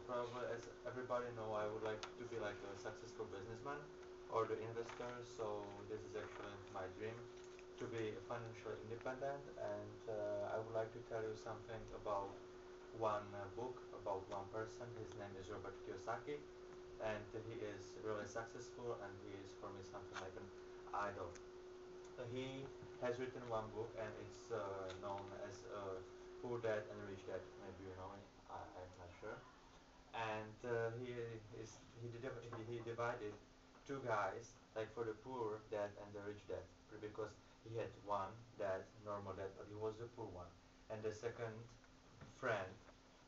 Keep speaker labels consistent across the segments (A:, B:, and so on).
A: probably as everybody know, I would like to be like a successful businessman or the investor. So this is actually my dream to be financially independent. And I would like to tell you something about one book about one person. His name is Robert Kiyosaki, and he is really successful, and he is for me something like an idol. He has written one book, and it's known as Poor Dad and Rich Dad. Maybe you know it. I'm not sure. And he divided two guys, like for the poor dad and the rich dad, because he had one dad, normal dad, but he was the poor one, and the second friend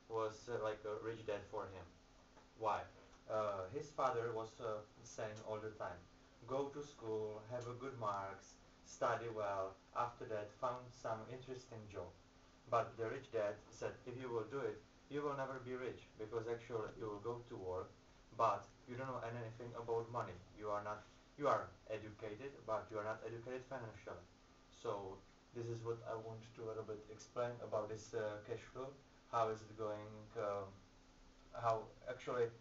A: was like a rich dad for him. Why? His father was saying all the time, go to school, have a good marks, study well, after that found some interesting job. But the rich dad said, if you will do it, you will never be rich, because actually you will go to work, but you don't know anything about money. You are educated, but you are not educated financially. So this is what I want to a little bit explain about this cash flow. How is it going? How actually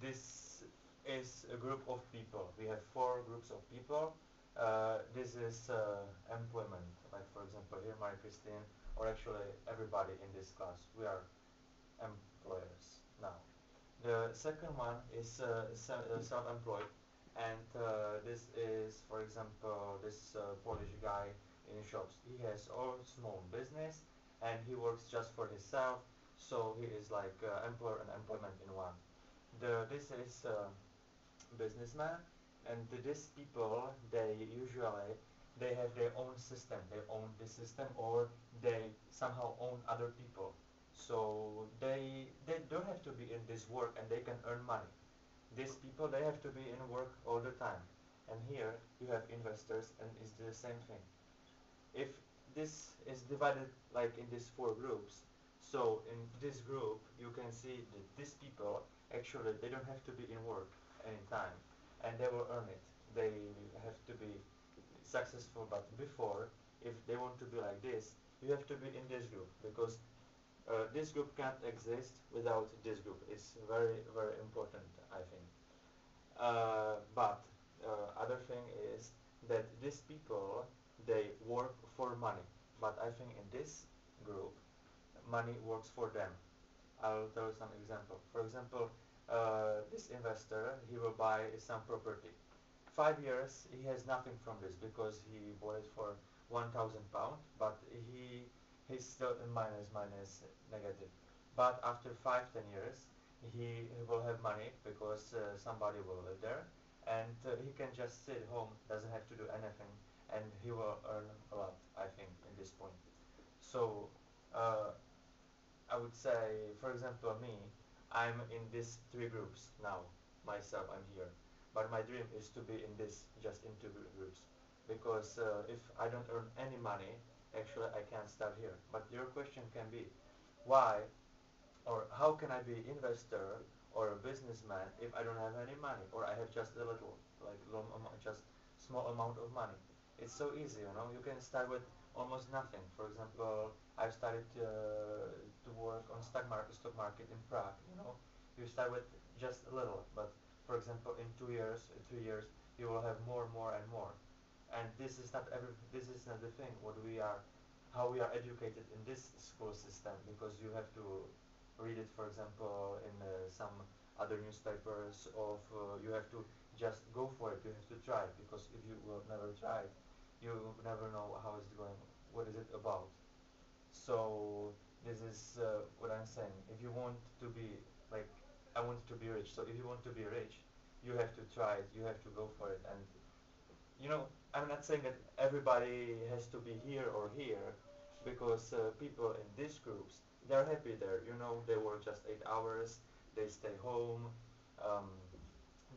A: this is a group of people. We have four groups of people. This is employment. Like for example, here Marie Christine, or actually everybody in this class. We are employers now. The second one is self-employed, and this is, for example, this Polish guy in shops. He has all small business, and he works just for himself. So he is like employer and employment in one. This is businessman, and these people they have their own system. They own the system, or they somehow own other people. So they don't have to be in this work, and they can earn money. These people they have to be in work all the time. And here you have investors, and it's the same thing. If this is divided like in these four groups, so in this group you can see that these people actually they don't have to be in work anytime, and they will earn it. They have to be successful, but before, if they want to be like this, you have to be in this group, because this group can't exist without this group. It's very very important, I think. But other thing is that these people they work for money, but I think in this group money works for them. I'll tell you some example. For example, this investor he will buy some property. 5 years he has nothing from this, because he bought it for £1,000, but he's still in minus negative. But after 5-10 years he will have money, because somebody will live there, and he can just sit home, doesn't have to do anything, and he will earn a lot, I think, in this point. So uh, I would say, for example, me, I'm in these three groups now. Myself, I'm here. But my dream is to be in this, just in two groups. Because if I don't earn any money, actually I can't start here. But your question can be, why or how can I be investor or a businessman if I don't have any money, or I have just a little, like just small amount of money? It's so easy, you know. You can start with almost nothing. For example, I've started to work on stock market in Prague. You know, you start with just a little, but for example, in 2 years, in 3 years, you will have more, more, and more. And this is not every. This is not the thing. What we are, how we are educated in this school system, because you have to read it, for example, in some other newspapers, of you have to just go for it. You have to try it, because if you will never try it, you never know how it's going. What is it about? So this is what I'm saying. If you want to be like, I want to be rich. So if you want to be rich, you have to try it. You have to go for it. And you know, I'm not saying that everybody has to be here or here, because people in these groups they're happy there. You know, they work just 8 hours, they stay home, um,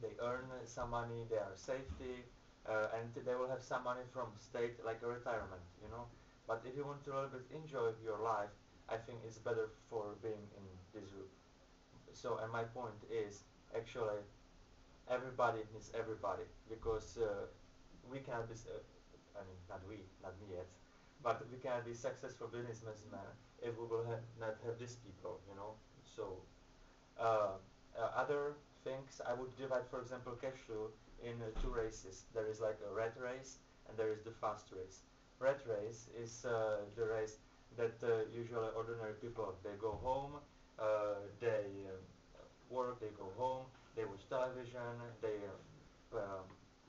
A: they earn some money, they are safety, and they will have some money from state like a retirement. You know, but if you want to a little bit enjoy your life, I think it's better for being in this group. So, and my point is actually everybody needs everybody, because we cannot be, I mean, not we, not me yet, but we cannot be successful businessmen if we will not have these people, you know. So Uh, Other things I would divide, for example, cash flow in two races. There is like a rat race and there is the fast race. Rat race is the race that usually ordinary people they go home, they work, they go home, they watch television, they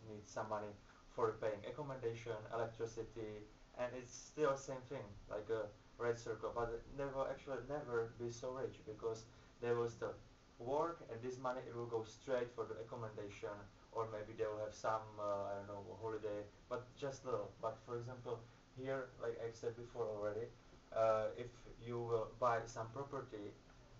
A: need some money for paying accommodation, electricity, and it's still same thing like a red circle, but they will actually never be so rich because they will still work and this money it will go straight for the accommodation or maybe they will have some I don't know holiday but just little. But for example here like I said before already, if you will buy some property,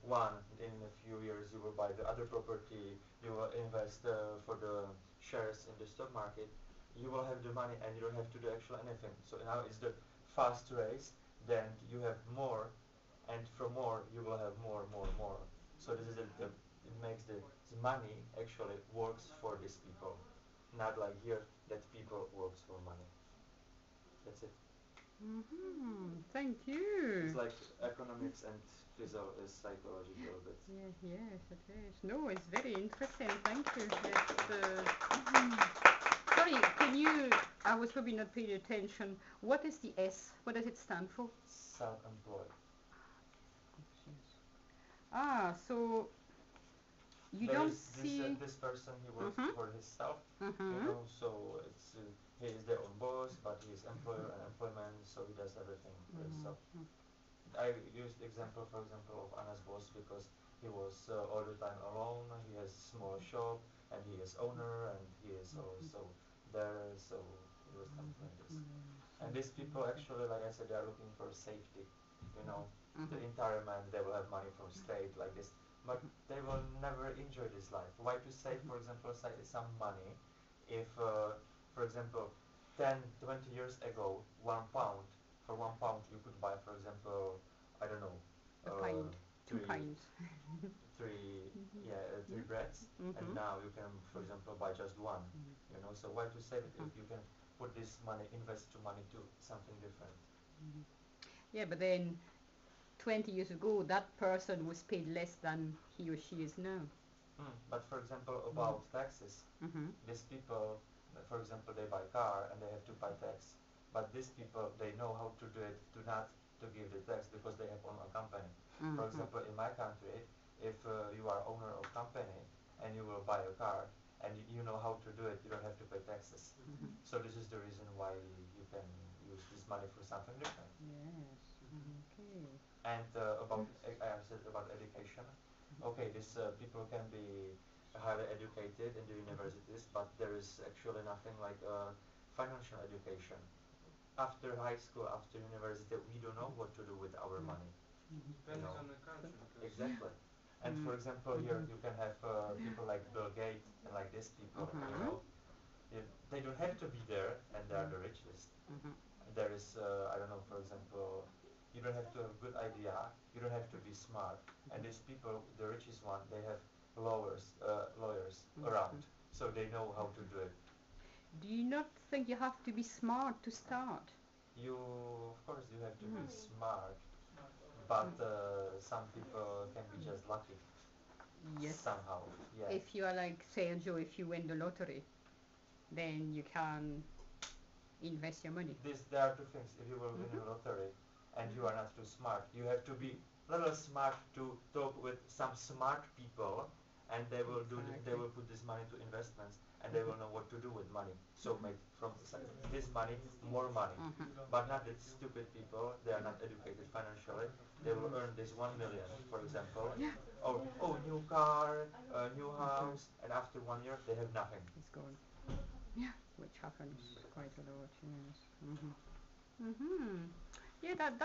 A: one in a few years you will buy the other property, you will invest for the shares in the stock market, you will have the money and you don't have to do actually anything. So now it's the fast race, then you have more and from more you will have more. So this is it makes the money actually works for these people, not like here that people works for money. That's it.
B: Thank
A: It's
B: you.
A: like economics and psychology a little bit.
B: Yes, yes, it is. No, it's very interesting. Thank you. It's, sorry, can you? I was probably not paying attention. What is the S? What does it stand for?
A: Self-employed.
B: So you
A: There
B: don't
A: is
B: see.
A: this person he works
B: Mhm.
A: for himself,
B: Mhm.
A: so it's he is their own boss, but he is employer and employment, so he does everything for himself.
B: Mhm.
A: I used example, for example, of Anna's boss because he was all the time alone. He has small shop and he is owner and he is also there. So it was something like this. And these people actually, like I said, they are looking for safety. You know, the
B: Mhm.
A: retirement they will have money from state like this, but they will never enjoy this life. Why to save, for example, some money if, for example, 10, 20 years ago, 1 pound for 1 pound you could buy, for example, I don't know,
B: A
A: uh,
B: pint. Two
A: three,
B: pints.
A: three, yeah, three
B: Yeah.
A: breads, and
B: Mhm.
A: now you can, for example, buy just one. So why to save it if
B: Mhm.
A: you can put this money, invest your money to something different?
B: Yeah, but then 20 years ago, that person was paid less than he or she is now.
A: But for example,
B: Mm.
A: about taxes,
B: Mhm.
A: these people, for example, they buy car and they have to pay tax. But these people, they know how to do it, to not to give the tax because they have own a company. For
B: Mhm.
A: example, in my country, if you are owner of company and you will buy a car and you know how to do it, you don't have to pay taxes.
B: Mhm.
A: So this is the reason why you can use this money for something different.
B: Yes. Okay.
A: And about I said about education. Okay, these people can be highly educated in the universities, but there is actually nothing like financial education. After high school, after university, we don't know what to do with our money. You
C: Depends
A: know
C: on the country because
A: exactly. And for example, here you can have people like Bill Gates and like these people.
B: Mhm.
A: They don't have to be there, and they are the richest.
B: Mhm.
A: There is I don't know, for example, you don't have to have a good idea, you don't have to be smart, and these people, the richest one, they have lawyers around,
B: Mhm.
A: so they know how to do it.
B: Do you not think you have to be smart to start?
A: You of course you have to be
B: Mm.
A: smart, but some people can be just lucky
B: Yes.
A: somehow. Yeah.
B: If you are like Sergio, if you win the lottery, then you can invest your money.
A: There are two things. If you will win
B: Mhm.
A: a lottery and you are not too smart, you have to be little smart to talk with some smart people, and they
B: Exactly.
A: will put this money to investments, and they will know what to do with money. So make from this money more money.
B: Mhm.
A: But not the stupid people. They are not educated financially. They will earn this 1 million, for example,
B: Yeah.
A: or new car, new house, and after 1 year they have nothing.
B: It's gone. Yeah. Which happens quite a lot. Yes. Mhm. Mhm. Yeah. That